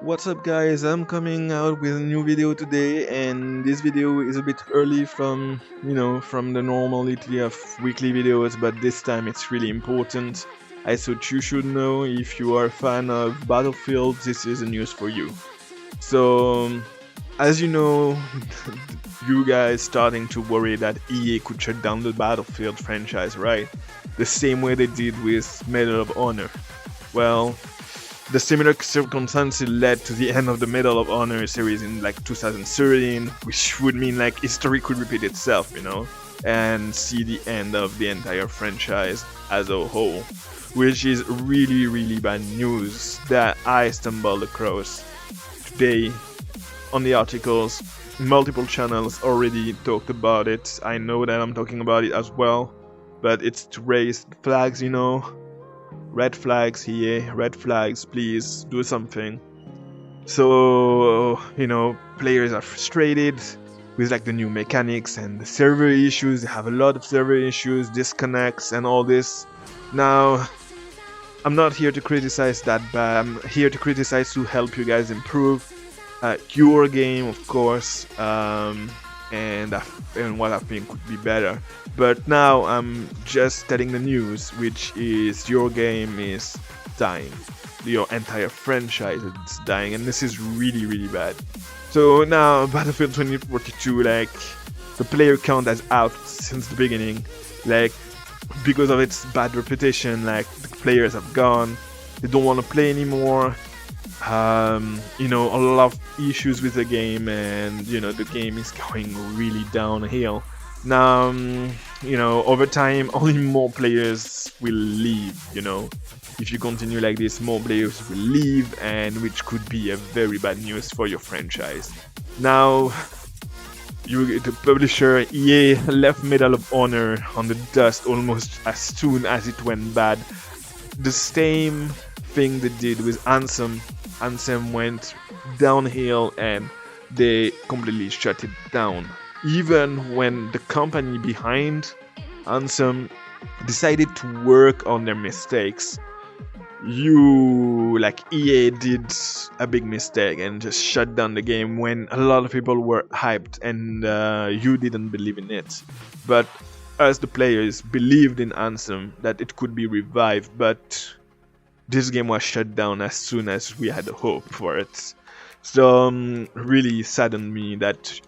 What's up guys, I'm coming out with a new video today, and this video is a bit early from the normality of weekly videos, but this time it's really important. I thought you should know. If you are a fan of Battlefield, this is the news for you. So as you know, you guys starting to worry that EA could shut down the Battlefield franchise, right? The same way they did with Medal of Honor. Well, the similar circumstances led to the end of the Medal of Honor series in like 2013, which would mean like history could repeat itself, and see the end of the entire franchise as a whole, which is really, really bad news that I stumbled across today on the articles. Multiple channels already talked about it. I know that I'm talking about it as well, but it's to raise flags. Red flags here, red flags, please do something. So, players are frustrated with like the new mechanics and the server issues. They have a lot of server issues, disconnects, and all this. Now, I'm not here to criticize that, but I'm here to criticize to help you guys improve your game, of course, and what I think could be better. But now I'm just telling the news, which is your game is dying. Your entire franchise is dying, and this is really, really bad. So now Battlefield 2042, like, the player count is out since the beginning. Like, because of its bad reputation, like, the players have gone. They don't want to play anymore. A lot of issues with the game, and the game is going really downhill. Now, over time, only more players will leave. If you continue like this, more players will leave, and which could be a very bad news for your franchise. Now, the publisher EA left Medal of Honor on the dust almost as soon as it went bad. The same thing they did with Anthem. Anthem went downhill and they completely shut it down. Even when the company behind Anthem decided to work on their mistakes, EA did a big mistake and just shut down the game when a lot of people were hyped, and you didn't believe in it. But us, the players, believed in Anthem, that it could be revived, but this game was shut down as soon as we had hope for it. So really saddened me that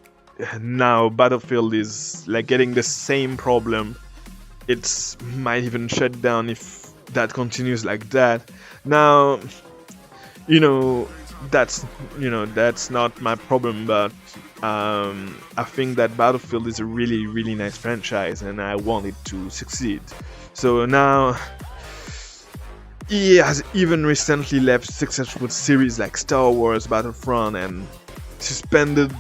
now Battlefield is like getting the same problem. It might even shut down if that continues like that. Now, that's not my problem, but I think that Battlefield is a really, really nice franchise, and I want it to succeed. So now, EA has even recently left successful series like Star Wars Battlefront and suspended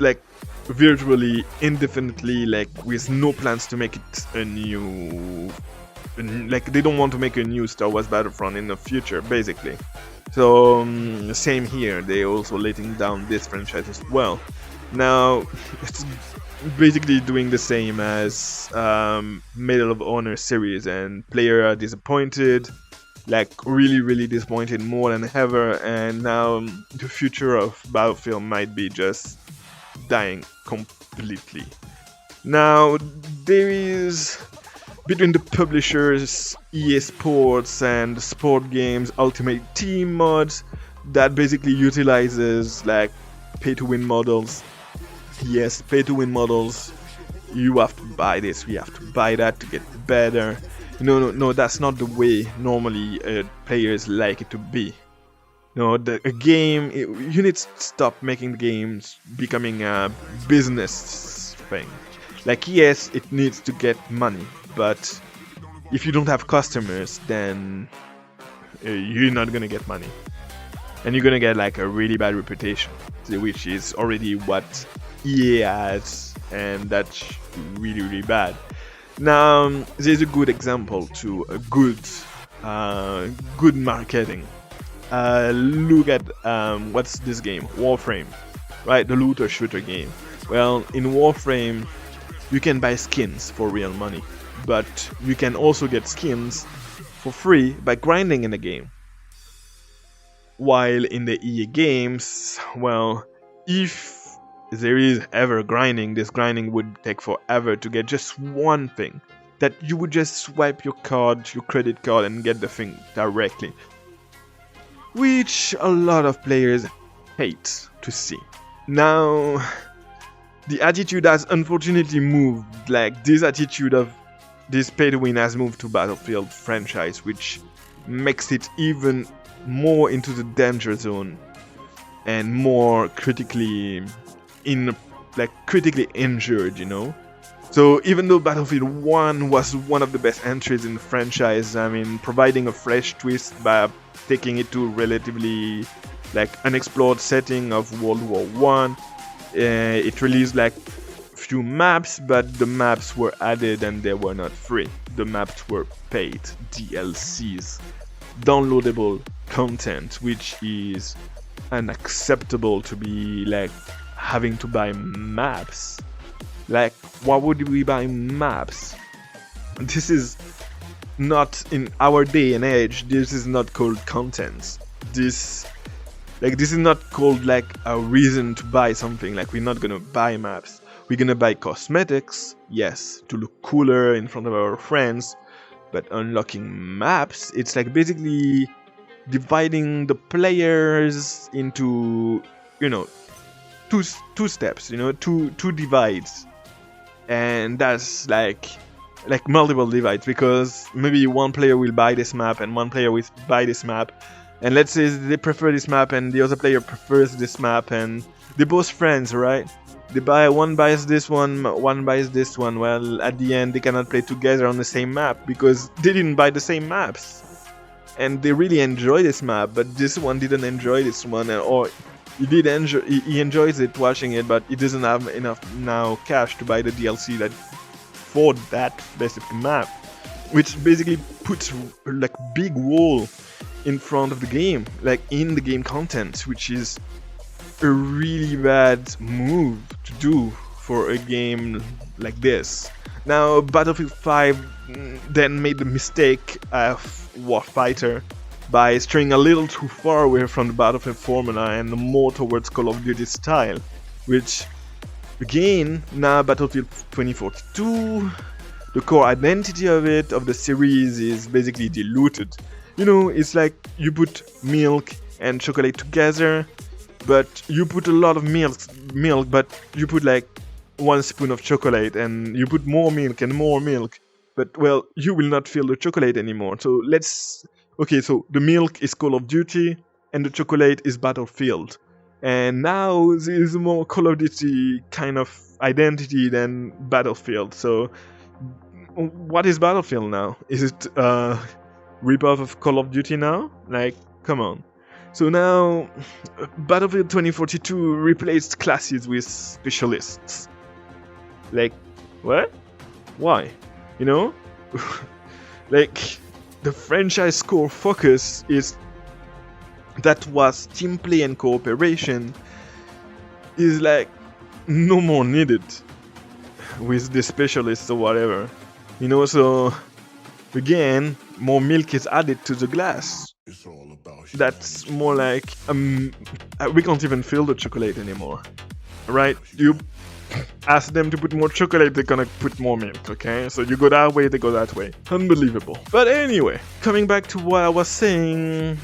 like virtually indefinitely, like with no plans to make it a new, like they don't want to make a new Star Wars Battlefront in the future, basically. So same here, they also letting down this franchise as well. Now it's basically doing the same as Medal of Honor series, and players are disappointed, like really, really disappointed more than ever, and now the future of Battlefield might be just dying completely. Now, there is, between the publishers, EA Sports, and the Sport Games Ultimate Team mods that basically utilizes like pay-to-win models. Yes, pay-to-win models. You have to buy this, we have to buy that to get better. No, that's not the way normally players like it to be. A game, you need to stop making the games becoming a business thing. Like, yes, it needs to get money, but if you don't have customers, then you're not gonna get money. And you're gonna get like a really bad reputation, which is already what EA has, and that's really, really bad. Now, there's a good example to a good marketing. Look at what's this game? Warframe, right? The looter shooter game. Well, in Warframe, you can buy skins for real money, but you can also get skins for free by grinding in the game. While in the EA games, well, if there is ever grinding, this grinding would take forever to get just one thing. That you would just swipe your card, your credit card, and get the thing directly. Which a lot of players hate to see. Now, the attitude has unfortunately moved. Like, this attitude of this pay to win has moved to Battlefield franchise, which makes it even more into the danger zone and more critically injured, you know. So even though Battlefield 1 was one of the best entries in the franchise, I mean, providing a fresh twist by taking it to a relatively unexplored setting of World War One, it released few maps, but the maps were added and they were not free. The maps were paid DLCs, downloadable content, which is unacceptable to be having to buy maps. Why would we buy maps? This is not in our day and age. This is not called content. This is not called a reason to buy something. We're not gonna buy maps. We're gonna buy cosmetics, yes, to look cooler in front of our friends. But unlocking maps, it's basically dividing the players into, two steps, two divides. And that's multiple divides, because maybe one player will buy this map and one player will buy this map, and let's say they prefer this map and the other player prefers this map, and they're both friends, right? One buys this one buys this one. Well, at the end they cannot play together on the same map because they didn't buy the same maps, and they really enjoy this map, but this one didn't enjoy this one, or he enjoys it watching it, but he doesn't have enough now cash to buy the DLC for that specific map, which basically puts big wall in front of the game, in the game content, which is a really bad move to do for a game like this. Now, Battlefield 5 then made the mistake of Warfighter by straying a little too far away from the Battlefield formula and more towards Call of Duty style, which again, now Battlefield 2042, the core identity of the series is basically diluted. It's you put milk and chocolate together, but you put a lot of milk, but you put 1 spoon of chocolate, and you put more milk and more milk, but well, you will not feel the chocolate anymore. So so the milk is Call of Duty and the chocolate is Battlefield. And now there is more Call of Duty kind of identity than Battlefield. So what is Battlefield now? Is it a ripoff of Call of Duty now? Come on. So now Battlefield 2042 replaced classes with specialists. What? Why? The franchise core focus is that was team play and cooperation is no more needed with the specialists or whatever. So again, more milk is added to the glass. That's more we can't even feel the chocolate anymore, right? You ask them to put more chocolate, they're gonna put more milk, okay? So you go that way, they go that way. Unbelievable. But anyway, coming back to what I was saying,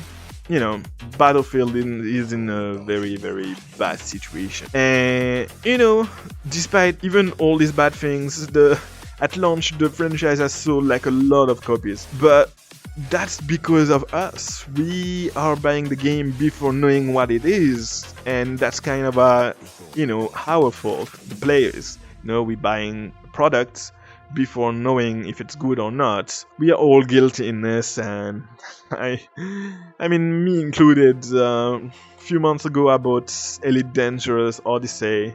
Battlefield is in a very, very bad situation. And, despite even all these bad things, at launch, the franchise has sold a lot of copies. But that's because of us. We are buying the game before knowing what it is, and that's kind of our fault, the players. We're buying products before knowing if it's good or not. We are all guilty in this, and I mean, me included. A few months ago I bought Elite Dangerous Odyssey.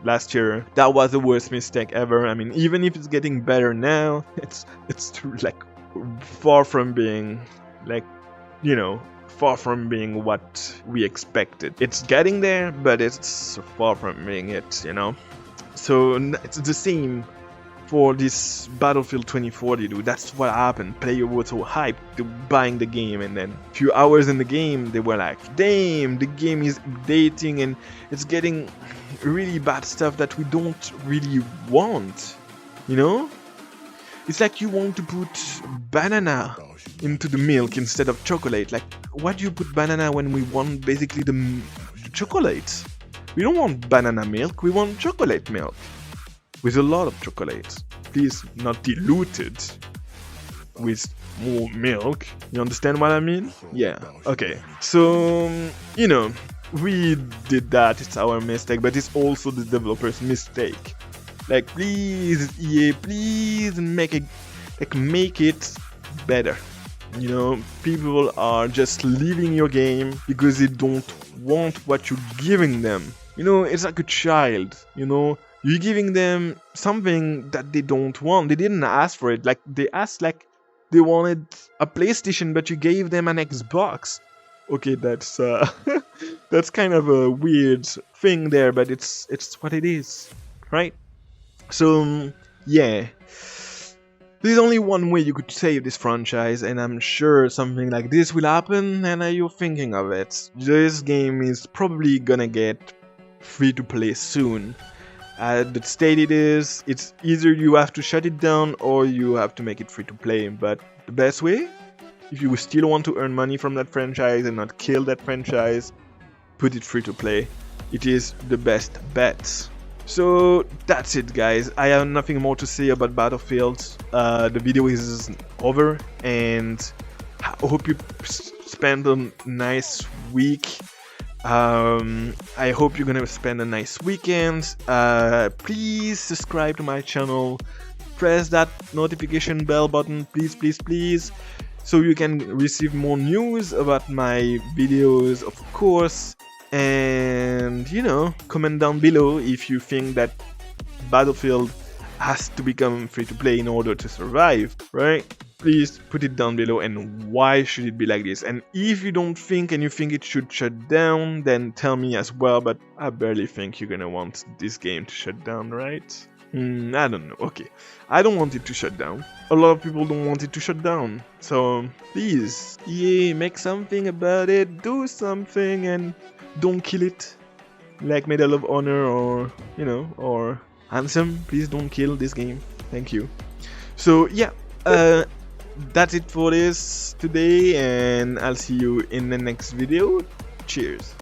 Last year. That was the worst mistake ever. Even if it's getting better now, it's far from being far from being what we expected. It's getting there, but it's far from being it, So it's the same for this Battlefield 2040, dude. That's what happened. Player was so hyped to buying the game, and then a few hours in the game, they were like, damn, the game is updating and it's getting really bad stuff that we don't really want, you know? It's like you want to put banana into the milk instead of chocolate. Like, why do you put banana when we want basically the chocolate? We don't want banana milk, we want chocolate milk. With a lot of chocolate. Please, not diluted with more milk. You understand what I mean? Yeah, okay. So, you know, we did that, it's our mistake, but it's also the developer's mistake. Like, please, EA, please make it better. You know, people are just leaving your game because they don't want what you're giving them. You know, it's like a child, you know, you're giving them something that they don't want. They didn't ask for it. Like, they asked, like, they wanted a PlayStation, but you gave them an Xbox. Okay, that's that's kind of a weird thing there, but it's what it is, right? So, yeah. There's only one way you could save this franchise, and I'm sure something like this will happen, and you're thinking of it. This game is probably gonna get free to play soon. The state it is, it's either you have to shut it down or you have to make it free to play. But the best way, if you still want to earn money from that franchise and not kill that franchise, put it free to play. It is the best bet. So that's it, guys. I have nothing more to say about Battlefield. The video is over, and I hope you spend a nice week. I hope you're gonna spend a nice weekend. Please subscribe to my channel. Press that notification bell button, please, so you can receive more news about my videos, of course. And, you know, comment down below if you think that Battlefield has to become free to play in order to survive, right? Please put it down below, and why should it be like this? And if you don't think and you think it should shut down, then tell me as well, but I barely think you're gonna want this game to shut down, right? I don't know. Okay, I don't want it to shut down. A lot of people don't want it to shut down. So please, EA, make something about it, do something, and don't kill it. Like Medal of Honor or, you know, or Anthem. Please don't kill this game. Thank you. So yeah, that's it for this today, and I'll see you in the next video. Cheers.